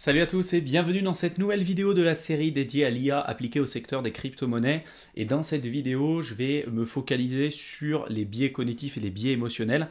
Salut à tous et bienvenue dans cette nouvelle vidéo de la série dédiée à l'IA appliquée au secteur des crypto-monnaies. Et dans cette vidéo, je vais me focaliser sur les biais cognitifs et les biais émotionnels,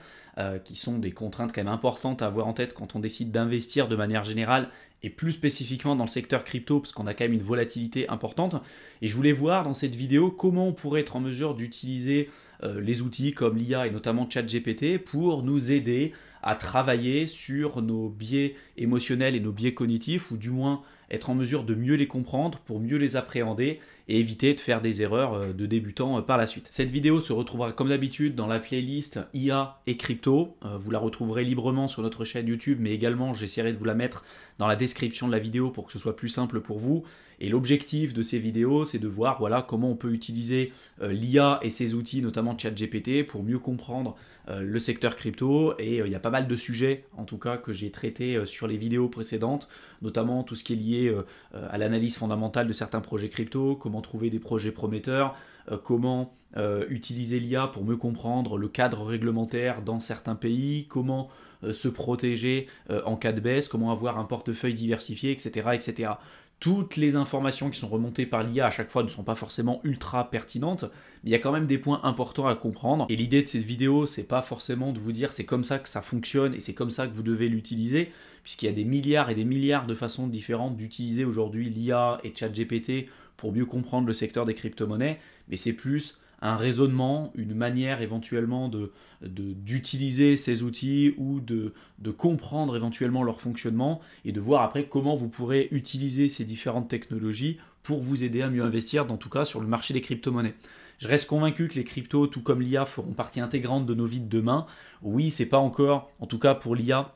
qui sont des contraintes quand même importantes à avoir en tête quand on décide d'investir de manière générale et plus spécifiquement dans le secteur crypto, parce qu'on a quand même une volatilité importante. Et je voulais voir dans cette vidéo comment on pourrait être en mesure d'utiliser les outils comme l'IA et notamment ChatGPT pour nous aider à travailler sur nos biais émotionnels et nos biais cognitifs, ou du moins être en mesure de mieux les comprendre pour mieux les appréhender et éviter de faire des erreurs de débutants par la suite. Cette vidéo se retrouvera comme d'habitude dans la playlist IA et crypto. Vous la retrouverez librement sur notre chaîne YouTube, mais également j'essaierai de vous la mettre dans la description de la vidéo pour que ce soit plus simple pour vous. Et l'objectif de ces vidéos, c'est de voir comment on peut utiliser l'IA et ses outils, notamment ChatGPT, pour mieux comprendre le secteur crypto. Et il y a pas mal de sujets, en tout cas, que j'ai traités sur les vidéos précédentes, notamment tout ce qui est lié à l'analyse fondamentale de certains projets crypto, comment trouver des projets prometteurs, comment utiliser l'IA pour mieux comprendre le cadre réglementaire dans certains pays, comment se protéger en cas de baisse, comment avoir un portefeuille diversifié, etc., etc. Toutes les informations qui sont remontées par l'IA à chaque fois ne sont pas forcément ultra pertinentes, mais il y a quand même des points importants à comprendre. Et l'idée de cette vidéo, c'est pas forcément de vous dire c'est comme ça que ça fonctionne et c'est comme ça que vous devez l'utiliser, puisqu'il y a des milliards et des milliards de façons différentes d'utiliser aujourd'hui l'IA et ChatGPT pour mieux comprendre le secteur des crypto-monnaies, mais c'est plus un raisonnement, une manière éventuellement d'utiliser ces outils ou de comprendre éventuellement leur fonctionnement et de voir après comment vous pourrez utiliser ces différentes technologies pour vous aider à mieux investir, en tout cas sur le marché des crypto-monnaies. Je reste convaincu que les cryptos, tout comme l'IA, feront partie intégrante de nos vies de demain. Oui, c'est pas encore, en tout cas pour l'IA,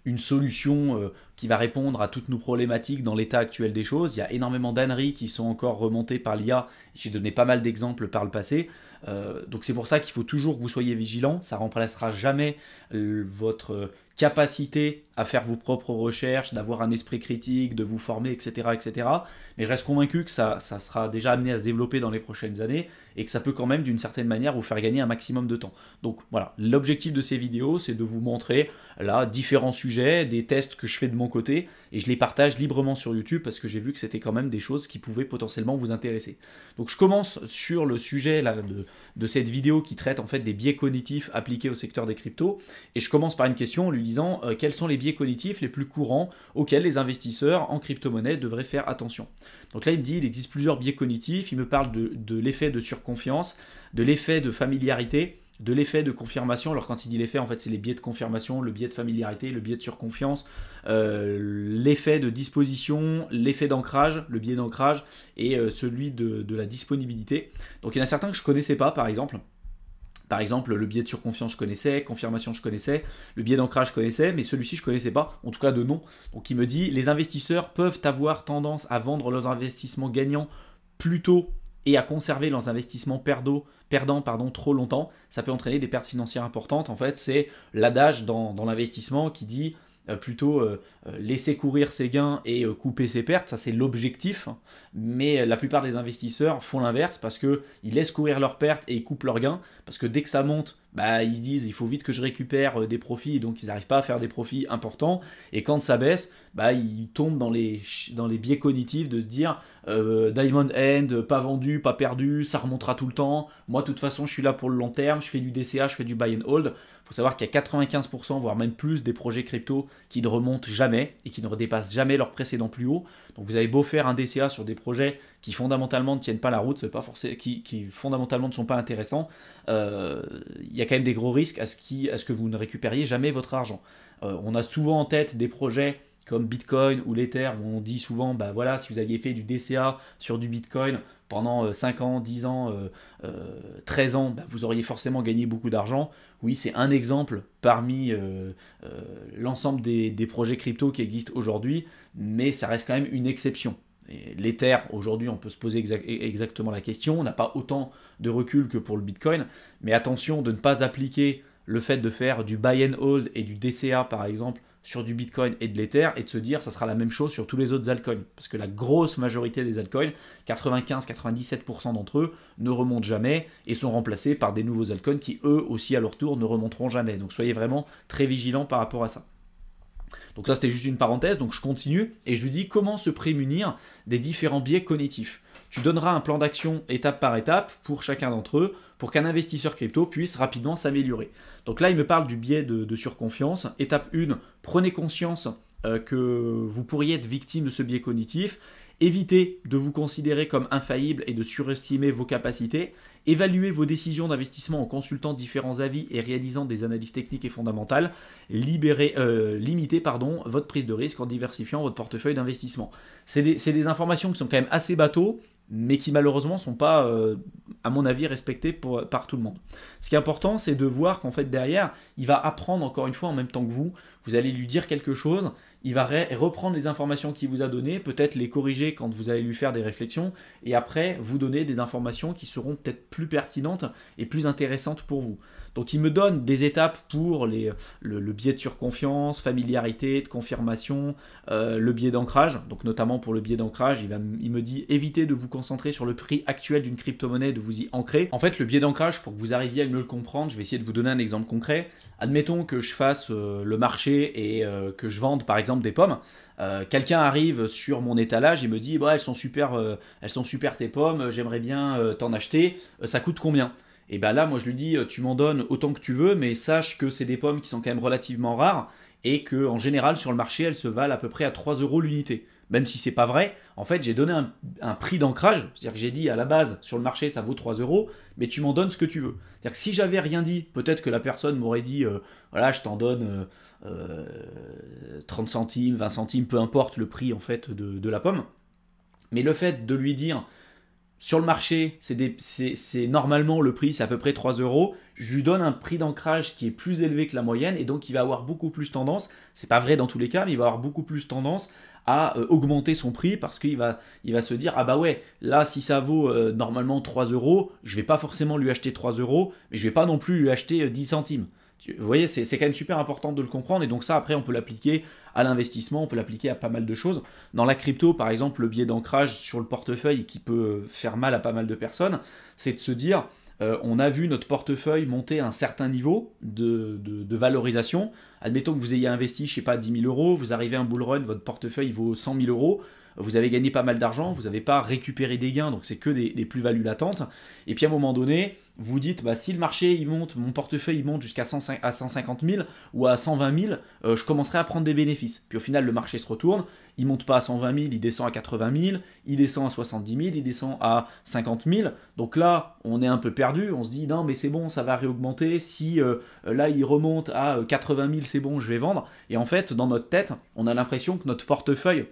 une solution qui va répondre à toutes nos problématiques dans l'état actuel des choses. Il y a énormément d'âneries qui sont encore remontées par l'IA. J'ai donné pas mal d'exemples par le passé. Donc c'est pour ça qu'il faut toujours que vous soyez vigilant. Ça ne remplacera jamais votre capacité à faire vos propres recherches, d'avoir un esprit critique, de vous former, etc. etc. Mais je reste convaincu que ça sera déjà amené à se développer dans les prochaines années et que ça peut quand même d'une certaine manière vous faire gagner un maximum de temps. Donc voilà, l'objectif de ces vidéos, c'est de vous montrer là différents sujets, des tests que je fais de mon côté, et je les partage librement sur YouTube parce que j'ai vu que c'était quand même des choses qui pouvaient potentiellement vous intéresser. Donc je commence sur le sujet là, de cette vidéo qui traite en fait des biais cognitifs appliqués au secteur des cryptos, et je commence par une question en lui disant quels sont les biais cognitifs les plus courants auxquels les investisseurs en crypto-monnaie devraient faire attention. Donc là il me dit il existe plusieurs biais cognitifs, il me parle de l'effet de surconfiance, de l'effet de familiarité, de l'effet de confirmation. Alors quand il dit l'effet, en fait c'est les biais de confirmation, le biais de familiarité, le biais de surconfiance, l'effet de disposition, l'effet d'ancrage, le biais d'ancrage et celui de la disponibilité. Donc il y en a certains que je ne connaissais pas par exemple. Par exemple, le biais de surconfiance je connaissais, confirmation je connaissais, le biais d'ancrage je connaissais, mais celui-ci je connaissais pas, en tout cas de nom. Donc il me dit les investisseurs peuvent avoir tendance à vendre leurs investissements gagnants plus tôt et à conserver leurs investissements perdants trop longtemps. Ça peut entraîner des pertes financières importantes. En fait, c'est l'adage dans l'investissement qui dit plutôt laisser courir ses gains et couper ses pertes. Ça, c'est l'objectif. Mais la plupart des investisseurs font l'inverse parce qu'ils laissent courir leurs pertes et ils coupent leurs gains. Parce que dès que ça monte, ils se disent il faut vite que je récupère des profits, et donc ils n'arrivent pas à faire des profits importants. Et quand ça baisse, ils tombent dans les biais cognitifs de se dire Diamond End, pas vendu, pas perdu, ça remontera tout le temps. Moi, de toute façon, je suis là pour le long terme, je fais du DCA, je fais du buy and hold. Il faut savoir qu'il y a 95%, voire même plus, des projets crypto qui ne remontent jamais et qui ne redépassent jamais leur précédent plus haut. Donc vous avez beau faire un DCA sur des projets qui fondamentalement ne tiennent pas la route, c'est pas forcément, qui fondamentalement ne sont pas intéressants, il y a quand même des gros risques à ce que vous ne récupériez jamais votre argent. On a souvent en tête des projets comme Bitcoin ou l'Ether, où on dit souvent, si vous aviez fait du DCA sur du Bitcoin pendant 5 ans, 10 ans, 13 ans, vous auriez forcément gagné beaucoup d'argent. Oui, c'est un exemple parmi l'ensemble des projets crypto qui existent aujourd'hui, mais ça reste quand même une exception. L'Ether, aujourd'hui, on peut se poser exactement la question, on n'a pas autant de recul que pour le Bitcoin, mais attention de ne pas appliquer le fait de faire du buy and hold et du DCA, par exemple, sur du Bitcoin et de l'Ether et de se dire ça sera la même chose sur tous les autres altcoins. Parce que la grosse majorité des altcoins, 95-97% d'entre eux, ne remontent jamais et sont remplacés par des nouveaux altcoins qui eux aussi à leur tour ne remonteront jamais. Donc soyez vraiment très vigilants par rapport à ça. Donc ça, c'était juste une parenthèse, donc je continue et je lui dis comment se prémunir des différents biais cognitifs. Tu donneras un plan d'action étape par étape pour chacun d'entre eux pour qu'un investisseur crypto puisse rapidement s'améliorer. Donc là, il me parle du biais de surconfiance. Étape 1, prenez conscience que vous pourriez être victime de ce biais cognitif. Évitez de vous considérer comme infaillible et de surestimer vos capacités. Évaluez vos décisions d'investissement en consultant différents avis et réalisant des analyses techniques et fondamentales. Limitez votre prise de risque en diversifiant votre portefeuille d'investissement. C'est des informations qui sont quand même assez bateaux, mais qui malheureusement ne sont pas, à mon avis, respectées par tout le monde. Ce qui est important, c'est de voir qu'en fait derrière, il va apprendre encore une fois en même temps que vous allez lui dire quelque chose, il va reprendre les informations qu'il vous a données, peut-être les corriger quand vous allez lui faire des réflexions, et après vous donner des informations qui seront peut-être plus pertinentes et plus intéressantes pour vous. Donc il me donne des étapes pour le biais de surconfiance, familiarité, de confirmation, le biais d'ancrage. Donc notamment pour le biais d'ancrage, il me dit évitez de vous concentrer sur le prix actuel d'une crypto-monnaie, de vous y ancrer. En fait, le biais d'ancrage, pour que vous arriviez à mieux le comprendre, je vais essayer de vous donner un exemple concret. Admettons que je fasse le marché et que je vende par exemple des pommes. Quelqu'un arrive sur mon étalage et me dit bah, elles sont super tes pommes, j'aimerais bien t'en acheter, ça coûte combien? Et bien là, moi je lui dis, tu m'en donnes autant que tu veux, mais sache que c'est des pommes qui sont quand même relativement rares et qu'en général sur le marché, elles se valent à peu près à 3 euros l'unité. Même si c'est pas vrai, en fait j'ai donné un prix d'ancrage, c'est-à-dire que j'ai dit à la base sur le marché ça vaut 3 euros, mais tu m'en donnes ce que tu veux. C'est-à-dire que si j'avais rien dit, peut-être que la personne m'aurait dit, voilà je t'en donne 30 centimes, 20 centimes, peu importe le prix en fait de la pomme. Mais le fait de lui dire sur le marché, c'est normalement le prix, c'est à peu près 3 euros. Je lui donne un prix d'ancrage qui est plus élevé que la moyenne et donc il va avoir beaucoup plus tendance, c'est pas vrai dans tous les cas, mais il va avoir beaucoup plus tendance à augmenter son prix parce qu'il va se dire ah bah ouais, là si ça vaut normalement 3 euros, je vais pas forcément lui acheter 3 euros, mais je vais pas non plus lui acheter 10 centimes. Vous voyez, c'est quand même super important de le comprendre et donc ça après on peut l'appliquer à l'investissement, on peut l'appliquer à pas mal de choses. Dans la crypto par exemple, le biais d'ancrage sur le portefeuille qui peut faire mal à pas mal de personnes, c'est de se dire on a vu notre portefeuille monter à un certain niveau de valorisation. Admettons que vous ayez investi, je sais pas, 10 000 euros, vous arrivez à un bull run, votre portefeuille vaut 100 000 euros, vous avez gagné pas mal d'argent, vous n'avez pas récupéré des gains, donc c'est que des plus-values latentes. Et puis à un moment donné, vous dites, bah, si le marché il monte, mon portefeuille il monte jusqu'à 150 000 ou à 120 000, je commencerai à prendre des bénéfices. Puis au final, le marché se retourne, il monte pas à 120 000, il descend à 80 000, il descend à 70 000, il descend à 50 000. Donc là, on est un peu perdu, on se dit, non mais c'est bon, ça va réaugmenter, si là il remonte à 80 000, c'est bon, je vais vendre. Et en fait, dans notre tête, on a l'impression que notre portefeuille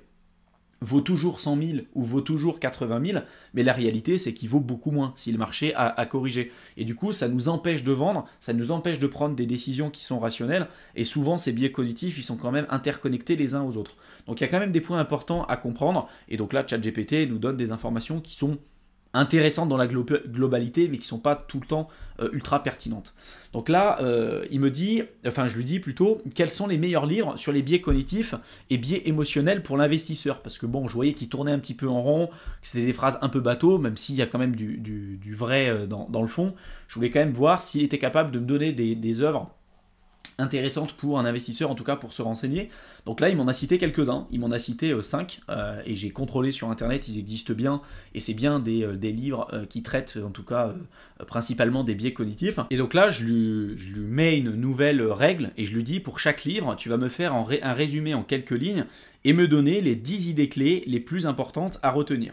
vaut toujours 100 000 ou vaut toujours 80 000, mais la réalité c'est qu'il vaut beaucoup moins si le marché a corrigé. Et du coup ça nous empêche de vendre, ça nous empêche de prendre des décisions qui sont rationnelles, et souvent ces biais cognitifs ils sont quand même interconnectés les uns aux autres. Donc il y a quand même des points importants à comprendre, et donc là ChatGPT nous donne des informations qui sont intéressantes dans la globalité, mais qui ne sont pas tout le temps ultra pertinentes. Donc là, je lui dis plutôt, quels sont les meilleurs livres sur les biais cognitifs et biais émotionnels pour l'investisseur? Parce que bon, je voyais qu'il tournait un petit peu en rond, que c'était des phrases un peu bateau, même s'il y a quand même du vrai dans le fond. Je voulais quand même voir s'il était capable de me donner des œuvres intéressante pour un investisseur, en tout cas pour se renseigner. Donc là, il m'en a cité quelques-uns, il m'en a cité 5, et j'ai contrôlé sur internet, ils existent bien, et c'est bien des livres qui traitent en tout cas principalement des biais cognitifs. Et donc là, je lui mets une nouvelle règle, et je lui dis, pour chaque livre, tu vas me faire un résumé en quelques lignes, et me donner les 10 idées clés les plus importantes à retenir.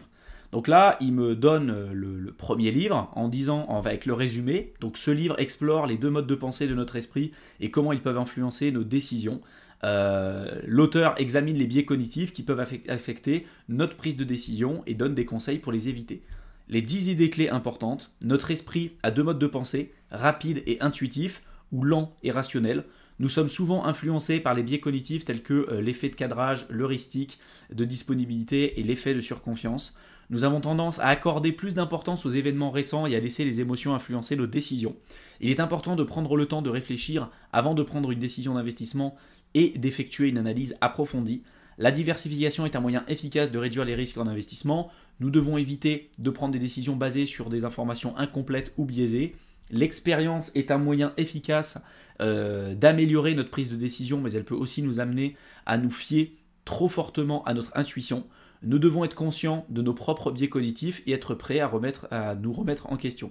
Donc là, il me donne le premier livre en disant, avec le résumé, donc ce livre explore les 2 modes de pensée de notre esprit et comment ils peuvent influencer nos décisions. L'auteur examine les biais cognitifs qui peuvent affecter notre prise de décision et donne des conseils pour les éviter. Les 10 idées clés importantes, notre esprit a 2 modes de pensée, rapide et intuitif, ou lent et rationnel. Nous sommes souvent influencés par les biais cognitifs tels que l'effet de cadrage, l'heuristique de disponibilité et l'effet de surconfiance. Nous avons tendance à accorder plus d'importance aux événements récents et à laisser les émotions influencer nos décisions. Il est important de prendre le temps de réfléchir avant de prendre une décision d'investissement et d'effectuer une analyse approfondie. La diversification est un moyen efficace de réduire les risques en investissement. Nous devons éviter de prendre des décisions basées sur des informations incomplètes ou biaisées. L'expérience est un moyen efficace d'améliorer notre prise de décision, mais elle peut aussi nous amener à nous fier trop fortement à notre intuition. Nous devons être conscients de nos propres biais cognitifs et être prêts à nous remettre en question.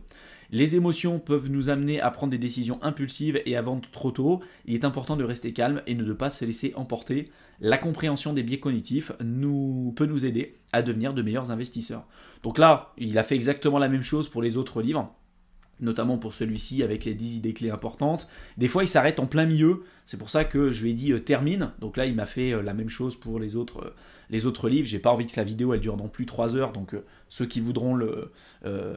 Les émotions peuvent nous amener à prendre des décisions impulsives et à vendre trop tôt. Il est important de rester calme et de ne pas se laisser emporter. La compréhension des biais cognitifs peut nous aider à devenir de meilleurs investisseurs. Donc là, il a fait exactement la même chose pour les autres livres, notamment pour celui-ci avec les 10 idées clés importantes. Des fois, il s'arrête en plein milieu. C'est pour ça que je lui ai dit termine. Donc là, il m'a fait la même chose pour les autres livres. J'ai pas envie que la vidéo elle dure non plus 3 heures. Donc ceux qui voudront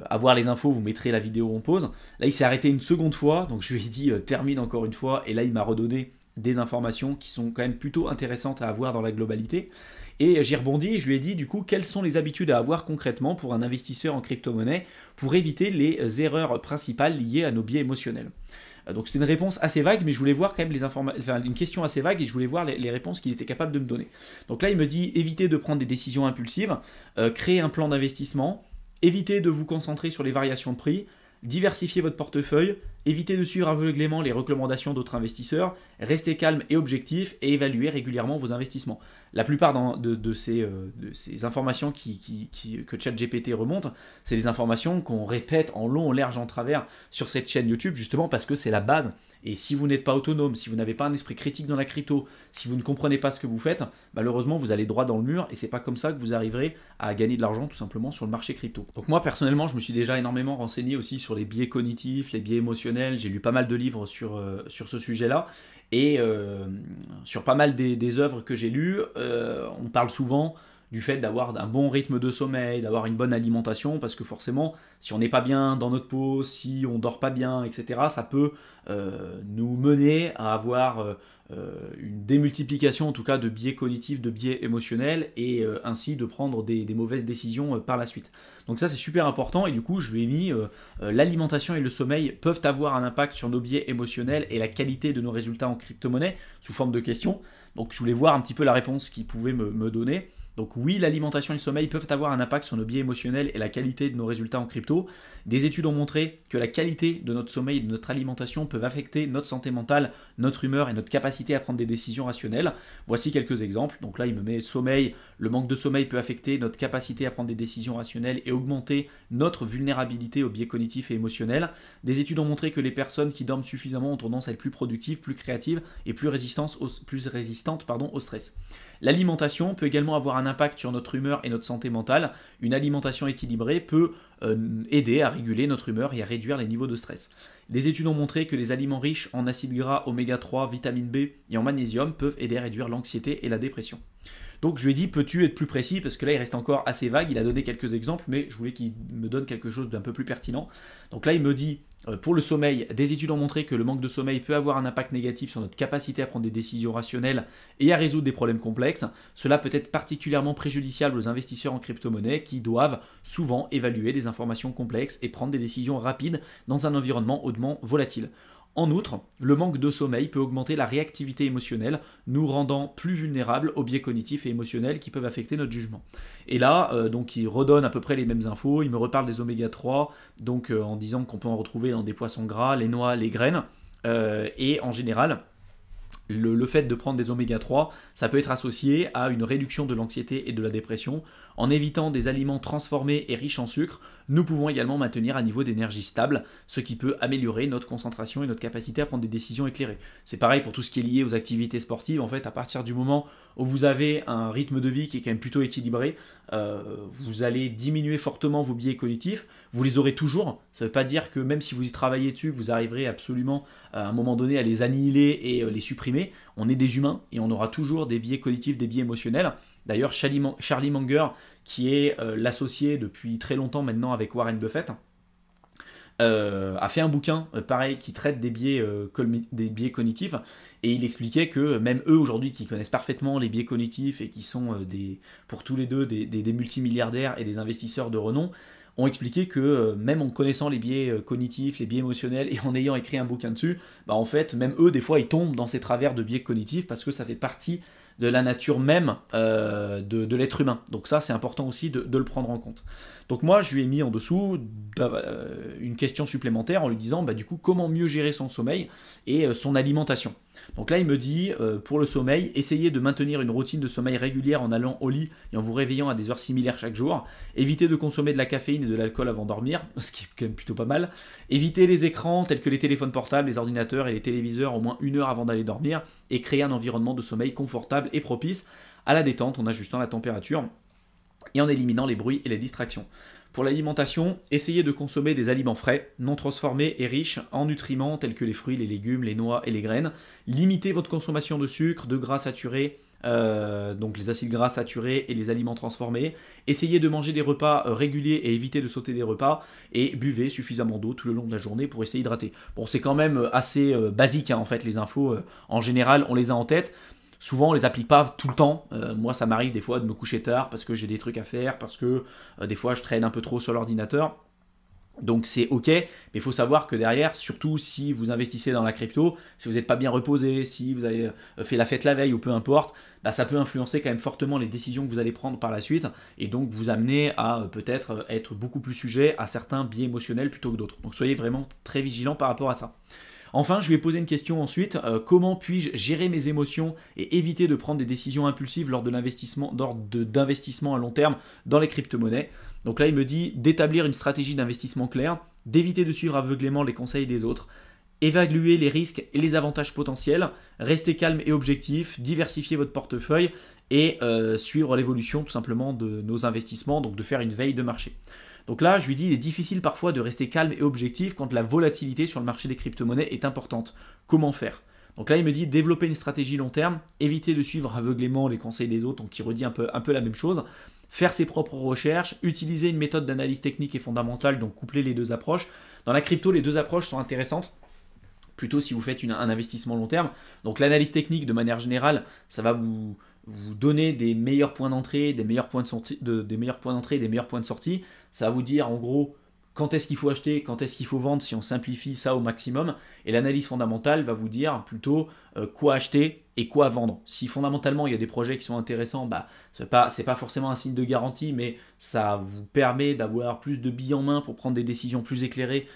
avoir les infos, vous mettrez la vidéo en pause. Là, il s'est arrêté une seconde fois. Donc je lui ai dit termine encore une fois. Et là, il m'a redonné des informations qui sont quand même plutôt intéressantes à avoir dans la globalité. Et j'ai rebondi et je lui ai dit du coup quelles sont les habitudes à avoir concrètement pour un investisseur en crypto-monnaie pour éviter les erreurs principales liées à nos biais émotionnels. Donc c'était une réponse assez vague, mais je voulais voir quand même une question assez vague et je voulais voir les réponses qu'il était capable de me donner. Donc là il me dit éviter de prendre des décisions impulsives, créer un plan d'investissement, éviter de vous concentrer sur les variations de prix, diversifier votre portefeuille, éviter de suivre aveuglément les recommandations d'autres investisseurs, rester calme et objectif et évaluer régulièrement vos investissements. La plupart de ces informations que ChatGPT remonte, c'est des informations qu'on répète en long, en large, en travers sur cette chaîne YouTube, justement parce que c'est la base. Et si vous n'êtes pas autonome, si vous n'avez pas un esprit critique dans la crypto, si vous ne comprenez pas ce que vous faites, malheureusement vous allez droit dans le mur et c'est pas comme ça que vous arriverez à gagner de l'argent tout simplement sur le marché crypto. Donc moi personnellement, je me suis déjà énormément renseigné aussi sur les biais cognitifs, les biais émotionnels. J'ai lu pas mal de livres sur ce sujet-là. Et sur pas mal des œuvres que j'ai lues, on parle souvent du fait d'avoir un bon rythme de sommeil, d'avoir une bonne alimentation, parce que forcément, si on n'est pas bien dans notre peau, si on dort pas bien, etc., ça peut nous mener à avoir une démultiplication, en tout cas, de biais cognitifs, de biais émotionnels, et ainsi de prendre des mauvaises décisions par la suite. Donc ça, c'est super important, et du coup, je lui ai mis l'alimentation et le sommeil peuvent avoir un impact sur nos biais émotionnels et la qualité de nos résultats en crypto-monnaie, sous forme de questions. Donc je voulais voir un petit peu la réponse qu'il pouvait me donner. Donc oui, l'alimentation et le sommeil peuvent avoir un impact sur nos biais émotionnels et la qualité de nos résultats en crypto. Des études ont montré que la qualité de notre sommeil et de notre alimentation peuvent affecter notre santé mentale, notre humeur et notre capacité à prendre des décisions rationnelles. Voici quelques exemples. Donc là, il me met sommeil. Le manque de sommeil peut affecter notre capacité à prendre des décisions rationnelles et augmenter notre vulnérabilité aux biais cognitifs et émotionnels. Des études ont montré que les personnes qui dorment suffisamment ont tendance à être plus productives, plus créatives et plus résistantes au stress. L'alimentation peut également avoir un impact sur notre humeur et notre santé mentale. Une alimentation équilibrée peut aider à réguler notre humeur et à réduire les niveaux de stress. Des études ont montré que les aliments riches en acides gras, oméga 3, vitamine B et en magnésium peuvent aider à réduire l'anxiété et la dépression. Donc je lui ai dit, peux-tu être plus précis? Parce que là, il reste encore assez vague. Il a donné quelques exemples, mais je voulais qu'il me donne quelque chose d'un peu plus pertinent. Donc là, il me dit, pour le sommeil, des études ont montré que le manque de sommeil peut avoir un impact négatif sur notre capacité à prendre des décisions rationnelles et à résoudre des problèmes complexes. Cela peut être particulièrement préjudiciable aux investisseurs en crypto-monnaie qui doivent souvent évaluer des informations complexes et prendre des décisions rapides dans un environnement hautement volatile. En outre, le manque de sommeil peut augmenter la réactivité émotionnelle, nous rendant plus vulnérables aux biais cognitifs et émotionnels qui peuvent affecter notre jugement. Et là, donc il redonne à peu près les mêmes infos, il me reparle des oméga 3, donc en disant qu'on peut en retrouver dans des poissons gras, les noix, les graines, et en général, le fait de prendre des oméga 3, ça peut être associé à une réduction de l'anxiété et de la dépression. En évitant des aliments transformés et riches en sucre, nous pouvons également maintenir un niveau d'énergie stable, ce qui peut améliorer notre concentration et notre capacité à prendre des décisions éclairées. C'est pareil pour tout ce qui est lié aux activités sportives. En fait, à partir du moment où vous avez un rythme de vie qui est quand même plutôt équilibré, vous allez diminuer fortement vos biais cognitifs. Vous les aurez toujours. Ça ne veut pas dire que même si vous y travaillez dessus, vous arriverez absolument à un moment donné à les annihiler et les supprimer. On est des humains et on aura toujours des biais cognitifs, des biais émotionnels. D'ailleurs, Charlie Munger, qui est l'associé depuis très longtemps maintenant avec Warren Buffett, a fait un bouquin pareil qui traite des biais cognitifs et il expliquait que même eux aujourd'hui qui connaissent parfaitement les biais cognitifs et qui sont pour tous les deux des multimilliardaires et des investisseurs de renom, ont expliqué que même en connaissant les biais cognitifs, les biais émotionnels et en ayant écrit un bouquin dessus, en fait même eux des fois ils tombent dans ces travers de biais cognitifs parce que ça fait partie de la nature même de l'être humain. Donc ça, c'est important aussi de le prendre en compte. Donc moi, je lui ai mis en dessous une question supplémentaire en lui disant, du coup, comment mieux gérer son sommeil et son alimentation. Donc là, il me dit, pour le sommeil, essayez de maintenir une routine de sommeil régulière en allant au lit et en vous réveillant à des heures similaires chaque jour. Évitez de consommer de la caféine et de l'alcool avant de dormir, ce qui est quand même plutôt pas mal. Évitez les écrans tels que les téléphones portables, les ordinateurs et les téléviseurs au moins 1 heure avant d'aller dormir et créez un environnement de sommeil confortable et propice à la détente en ajustant la température et en éliminant les bruits et les distractions. Pour l'alimentation, essayez de consommer des aliments frais, non transformés et riches en nutriments tels que les fruits, les légumes, les noix et les graines. Limitez votre consommation de sucre, de gras saturés, donc les acides gras saturés et les aliments transformés. Essayez de manger des repas réguliers et évitez de sauter des repas. Et buvez suffisamment d'eau tout le long de la journée pour rester hydraté. Bon, c'est quand même assez basique, en fait, les infos. En général, on les a en tête. Souvent, on les applique pas tout le temps. Moi, ça m'arrive des fois de me coucher tard parce que j'ai des trucs à faire, parce que des fois, je traîne un peu trop sur l'ordinateur. Donc c'est ok, mais il faut savoir que derrière, surtout si vous investissez dans la crypto, si vous n'êtes pas bien reposé, si vous avez fait la fête la veille ou peu importe, ça peut influencer quand même fortement les décisions que vous allez prendre par la suite et donc vous amener à peut-être être beaucoup plus sujet à certains biais émotionnels plutôt que d'autres. Donc soyez vraiment très vigilants par rapport à ça. Enfin, je lui ai posé une question ensuite, comment puis-je gérer mes émotions et éviter de prendre des décisions impulsives lors d'investissement à long terme dans les crypto-monnaies. Donc là, il me dit d'établir une stratégie d'investissement claire, d'éviter de suivre aveuglément les conseils des autres, évaluer les risques et les avantages potentiels, rester calme et objectif, diversifier votre portefeuille et suivre l'évolution tout simplement de nos investissements, donc de faire une veille de marché. Donc là, je lui dis, il est difficile parfois de rester calme et objectif quand la volatilité sur le marché des crypto-monnaies est importante. Comment faire? Donc là, il me dit développer une stratégie long terme, éviter de suivre aveuglément les conseils des autres, donc il redit un peu la même chose, faire ses propres recherches, utiliser une méthode d'analyse technique et fondamentale, donc coupler les deux approches. Dans la crypto, les deux approches sont intéressantes, plutôt si vous faites un investissement long terme. Donc l'analyse technique, de manière générale, ça va vous donner des meilleurs points d'entrée, des meilleurs points d'entrée et des meilleurs points de sortie. Ça va vous dire en gros quand est-ce qu'il faut acheter, quand est-ce qu'il faut vendre si on simplifie ça au maximum. Et l'analyse fondamentale va vous dire plutôt quoi acheter et quoi vendre. Si fondamentalement il y a des projets qui sont intéressants, c'est pas forcément un signe de garantie, mais ça vous permet d'avoir plus de billes en main pour prendre des décisions plus éclairées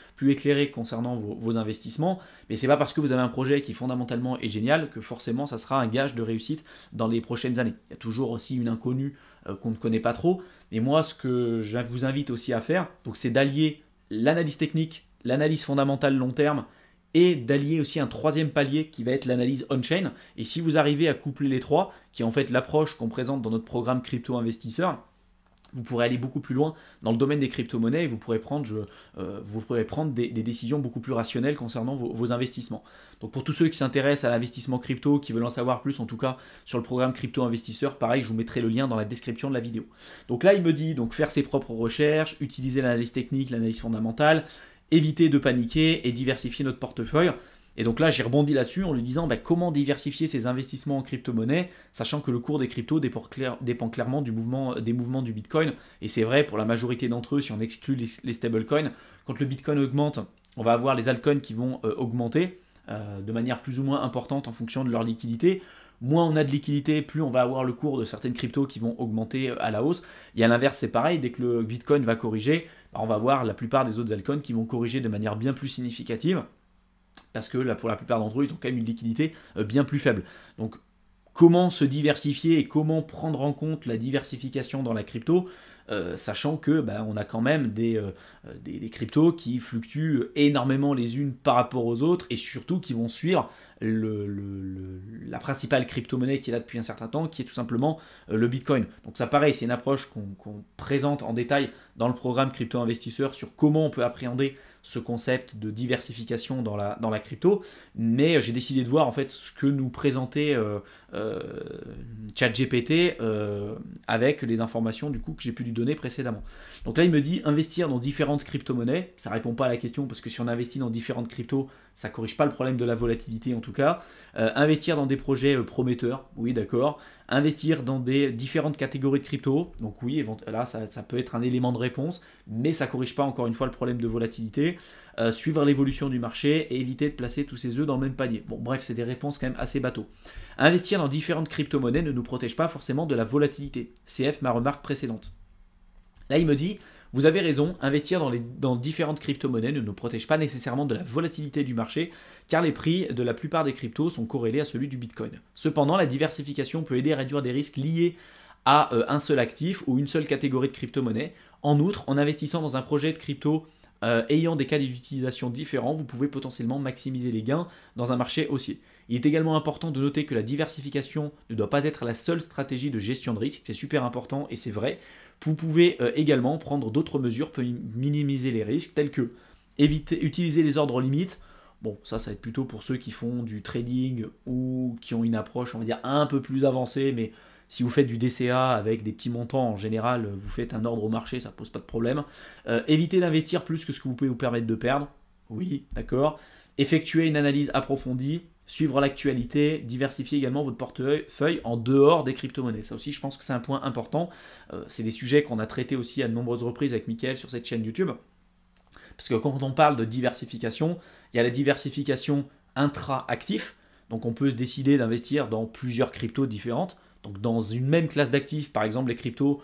concernant vos investissements. Mais c'est pas parce que vous avez un projet qui fondamentalement est génial que forcément ça sera un gage de réussite dans les prochaines années. Il y a toujours aussi une inconnue qu'on ne connaît pas trop. Et moi, ce que je vous invite aussi à faire, donc, c'est d'allier l'analyse technique, l'analyse fondamentale long terme, et d'allier aussi un troisième palier qui va être l'analyse on-chain. Et si vous arrivez à coupler les trois, qui est en fait l'approche qu'on présente dans notre programme Crypto Investisseur, vous pourrez aller beaucoup plus loin dans le domaine des crypto-monnaies et vous pourrez prendre des décisions beaucoup plus rationnelles concernant vos investissements. Donc pour tous ceux qui s'intéressent à l'investissement crypto, qui veulent en savoir plus en tout cas sur le programme Crypto Investisseur, pareil, je vous mettrai le lien dans la description de la vidéo. Donc là, il me dit donc faire ses propres recherches, utiliser l'analyse technique, l'analyse fondamentale, éviter de paniquer et diversifier notre portefeuille. Et donc là, j'ai rebondi là-dessus en lui disant comment diversifier ses investissements en crypto-monnaie, sachant que le cours des cryptos dépend clairement des mouvements du Bitcoin. Et c'est vrai pour la majorité d'entre eux, si on exclut les stablecoins, quand le Bitcoin augmente, on va avoir les altcoins qui vont augmenter de manière plus ou moins importante en fonction de leur liquidité. Moins on a de liquidité, plus on va avoir le cours de certaines cryptos qui vont augmenter à la hausse. Et à l'inverse, c'est pareil, dès que le Bitcoin va corriger, on va voir la plupart des autres altcoins qui vont corriger de manière bien plus significative. Parce que là, pour la plupart d'entre eux, ils ont quand même une liquidité bien plus faible. Donc, comment se diversifier et comment prendre en compte la diversification dans la crypto, sachant que on a quand même des cryptos qui fluctuent énormément les unes par rapport aux autres et surtout qui vont suivre la principale crypto-monnaie qui est là depuis un certain temps, qui est tout simplement le Bitcoin. Donc ça pareil, c'est une approche qu'on présente en détail dans le programme Crypto Investisseur sur comment on peut appréhender ce concept de diversification dans la crypto, mais j'ai décidé de voir en fait ce que nous présentait ChatGPT avec les informations du coup que j'ai pu lui donner précédemment. Donc là il me dit investir dans différentes crypto-monnaies, ça répond pas à la question parce que si on investit dans différentes cryptos, ça corrige pas le problème de la volatilité en tout cas. Investir dans des projets prometteurs, oui d'accord. investir dans des différentes catégories de crypto. Donc oui, là, ça peut être un élément de réponse, mais ça ne corrige pas encore une fois le problème de volatilité. Suivre l'évolution du marché et éviter de placer tous ses œufs dans le même panier. Bon, bref, c'est des réponses quand même assez bateau. Investir dans différentes crypto-monnaies ne nous protège pas forcément de la volatilité. CF, ma remarque précédente. Là, il me dit, vous avez raison, investir dans différentes crypto-monnaies ne nous protège pas nécessairement de la volatilité du marché, car les prix de la plupart des cryptos sont corrélés à celui du Bitcoin. Cependant, la diversification peut aider à réduire des risques liés à un seul actif ou une seule catégorie de crypto-monnaies. En outre, en investissant dans un projet de crypto ayant des cas d'utilisation différents, vous pouvez potentiellement maximiser les gains dans un marché haussier. Il est également important de noter que la diversification ne doit pas être la seule stratégie de gestion de risque, c'est super important et c'est vrai. Vous pouvez également prendre d'autres mesures pour minimiser les risques, tels que utiliser les ordres limites. Bon, ça va être plutôt pour ceux qui font du trading ou qui ont une approche, on va dire, un peu plus avancée, mais si vous faites du DCA avec des petits montants, en général, vous faites un ordre au marché, ça ne pose pas de problème. Évitez d'investir plus que ce que vous pouvez vous permettre de perdre. Oui, d'accord. Effectuer une analyse approfondie, suivre l'actualité, diversifier également votre portefeuille en dehors des crypto-monnaies. Ça aussi, je pense que c'est un point important. C'est des sujets qu'on a traités aussi à de nombreuses reprises avec Mickaël sur cette chaîne YouTube. Parce que quand on parle de diversification, il y a la diversification intra-actif. Donc on peut se décider d'investir dans plusieurs cryptos différentes. Donc dans une même classe d'actifs, par exemple les cryptos,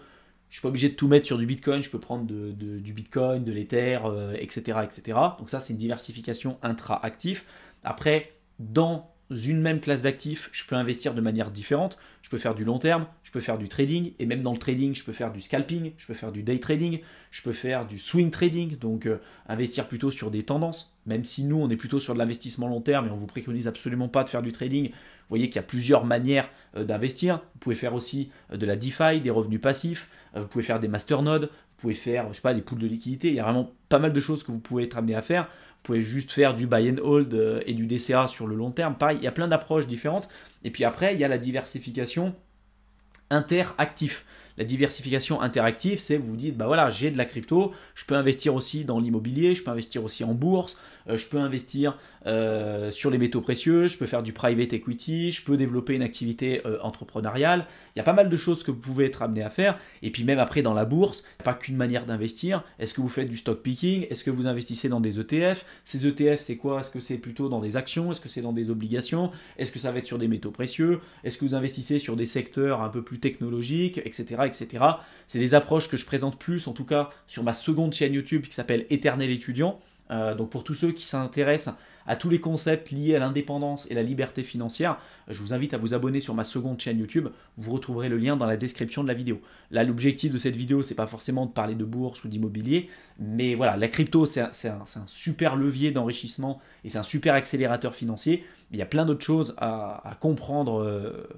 je ne suis pas obligé de tout mettre sur du Bitcoin, je peux prendre du Bitcoin, de l'Ether, etc., etc. Donc ça, c'est une diversification intra-actif. Après, dans une même classe d'actifs, je peux investir de manière différente. Je peux faire du long terme, je peux faire du trading, et même dans le trading, je peux faire du scalping, je peux faire du day trading, je peux faire du swing trading, donc investir plutôt sur des tendances. Même si nous, on est plutôt sur de l'investissement long terme et on ne vous préconise absolument pas de faire du trading, vous voyez qu'il y a plusieurs manières d'investir. Vous pouvez faire aussi de la DeFi, des revenus passifs, vous pouvez faire des masternodes, vous pouvez faire, je sais pas, des pools de liquidité. Il y a vraiment pas mal de choses que vous pouvez être amené à faire. Vous pouvez juste faire du buy and hold et du DCA sur le long terme. Pareil, il y a plein d'approches différentes. Et puis après, il y a la diversification interactif. La diversification interactive, c'est vous dites, bah voilà, j'ai de la crypto, je peux investir aussi dans l'immobilier, je peux investir aussi en bourse, je peux investir sur les métaux précieux, je peux faire du private equity, je peux développer une activité entrepreneuriale. Il y a pas mal de choses que vous pouvez être amené à faire. Et puis même après dans la bourse, il n'y a pas qu'une manière d'investir. Est-ce que vous faites du stock picking? Est-ce que vous investissez dans des ETF? Ces ETF, c'est quoi? Est-ce que c'est plutôt dans des actions? Est-ce que c'est dans des obligations? Est-ce que ça va être sur des métaux précieux? Est-ce que vous investissez sur des secteurs un peu plus technologiques, etc., etc. C'est des approches que je présente plus, en tout cas sur ma seconde chaîne YouTube qui s'appelle Éternel Étudiant. Donc pour tous ceux qui s'intéressent à tous les concepts liés à l'indépendance et la liberté financière, je vous invite à vous abonner sur ma seconde chaîne YouTube. Vous retrouverez le lien dans la description de la vidéo. Là, l'objectif de cette vidéo, c'est pas forcément de parler de bourse ou d'immobilier, mais voilà, la crypto, c'est un super levier d'enrichissement et c'est un super accélérateur financier. Il y a plein d'autres choses à comprendre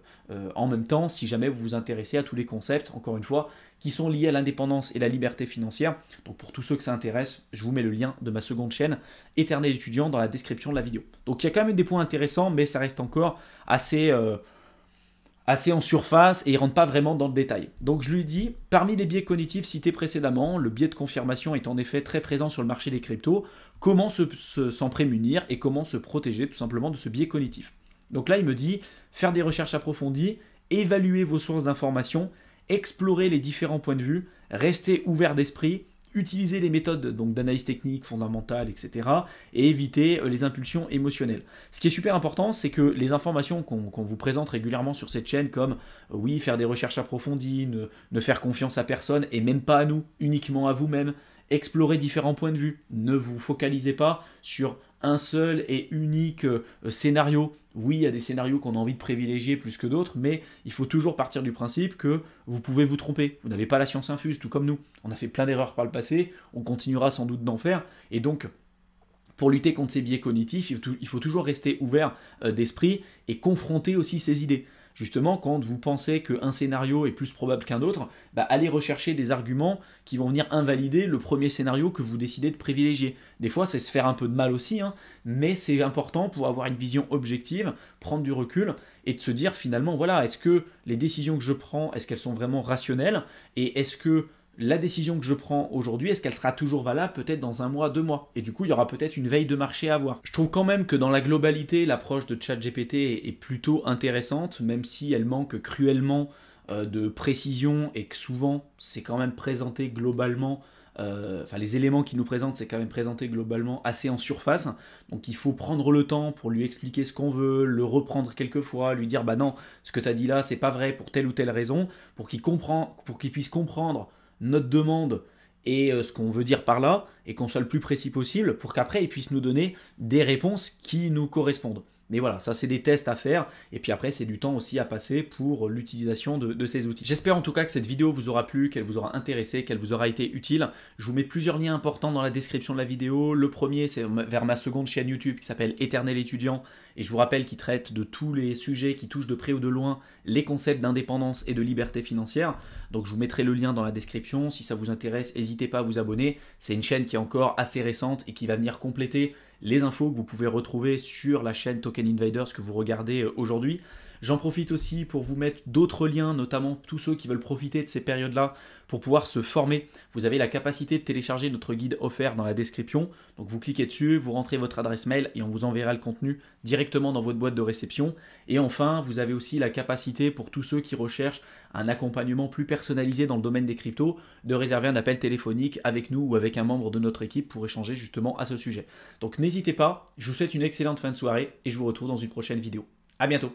en même temps si jamais vous vous intéressez à tous les concepts, encore une fois, qui sont liés à l'indépendance et la liberté financière. Donc pour tous ceux que ça intéresse, je vous mets le lien de ma seconde chaîne, Éternel Étudiant, dans la description de la vidéo. Donc il y a quand même des points intéressants, mais ça reste encore assez en surface et il ne rentre pas vraiment dans le détail. Donc je lui dis, parmi les biais cognitifs cités précédemment, le biais de confirmation est en effet très présent sur le marché des cryptos. Comment s'en prémunir et comment se protéger tout simplement de ce biais cognitif? Donc là il me dit, faire des recherches approfondies, évaluer vos sources d'informations, explorer les différents points de vue, rester ouvert d'esprit, utiliser les méthodes d'analyse technique, fondamentale, etc. et éviter les impulsions émotionnelles. Ce qui est super important, c'est que les informations qu'on vous présente régulièrement sur cette chaîne, comme oui, faire des recherches approfondies, ne faire confiance à personne, et même pas à nous, uniquement à vous-même, explorer différents points de vue, ne vous focalisez pas sur un seul et unique scénario. Oui, il y a des scénarios qu'on a envie de privilégier plus que d'autres, mais il faut toujours partir du principe que vous pouvez vous tromper. Vous n'avez pas la science infuse, tout comme nous. On a fait plein d'erreurs par le passé, on continuera sans doute d'en faire, et donc pour lutter contre ces biais cognitifs, il faut toujours rester ouvert d'esprit et confronter aussi ses idées. Justement, quand vous pensez qu'un scénario est plus probable qu'un autre, allez rechercher des arguments qui vont venir invalider le premier scénario que vous décidez de privilégier. Des fois, c'est se faire un peu de mal aussi, mais c'est important pour avoir une vision objective, prendre du recul et de se dire finalement, voilà, est-ce que les décisions que je prends, est-ce qu'elles sont vraiment rationnelles et est-ce que la décision que je prends aujourd'hui, est-ce qu'elle sera toujours valable peut-être dans un mois, 2 mois? Et du coup, il y aura peut-être une veille de marché à avoir. Je trouve quand même que dans la globalité, l'approche de ChatGPT est plutôt intéressante, même si elle manque cruellement de précision et que souvent, c'est quand même présenté globalement. Enfin, les éléments qu'il nous présente, c'est quand même présenté globalement assez en surface. Donc il faut prendre le temps pour lui expliquer ce qu'on veut, le reprendre quelques fois, lui dire bah non, ce que tu as dit là, c'est pas vrai pour telle ou telle raison, pour qu'il puisse comprendre notre demande et ce qu'on veut dire par là, et qu'on soit le plus précis possible, pour qu'après il puisse nous donner des réponses qui nous correspondent. Mais voilà, ça c'est des tests à faire, et puis après c'est du temps aussi à passer pour l'utilisation de ces outils. J'espère en tout cas que cette vidéo vous aura plu, qu'elle vous aura intéressé, qu'elle vous aura été utile. Je vous mets plusieurs liens importants dans la description de la vidéo. Le premier c'est vers ma seconde chaîne YouTube qui s'appelle Éternel Étudiant, et je vous rappelle qu'il traite de tous les sujets qui touchent de près ou de loin les concepts d'indépendance et de liberté financière. Donc je vous mettrai le lien dans la description. Si ça vous intéresse, n'hésitez pas à vous abonner. C'est une chaîne qui est encore assez récente et qui va venir compléter les infos que vous pouvez retrouver sur la chaîne Token Invaders que vous regardez aujourd'hui. J'en profite aussi pour vous mettre d'autres liens, notamment tous ceux qui veulent profiter de ces périodes-là pour pouvoir se former. Vous avez la capacité de télécharger notre guide offert dans la description. Donc vous cliquez dessus, vous rentrez votre adresse mail et on vous enverra le contenu directement dans votre boîte de réception. Et enfin, vous avez aussi la capacité pour tous ceux qui recherchent un accompagnement plus personnalisé dans le domaine des cryptos, de réserver un appel téléphonique avec nous ou avec un membre de notre équipe pour échanger justement à ce sujet. Donc n'hésitez pas, je vous souhaite une excellente fin de soirée et je vous retrouve dans une prochaine vidéo. À bientôt.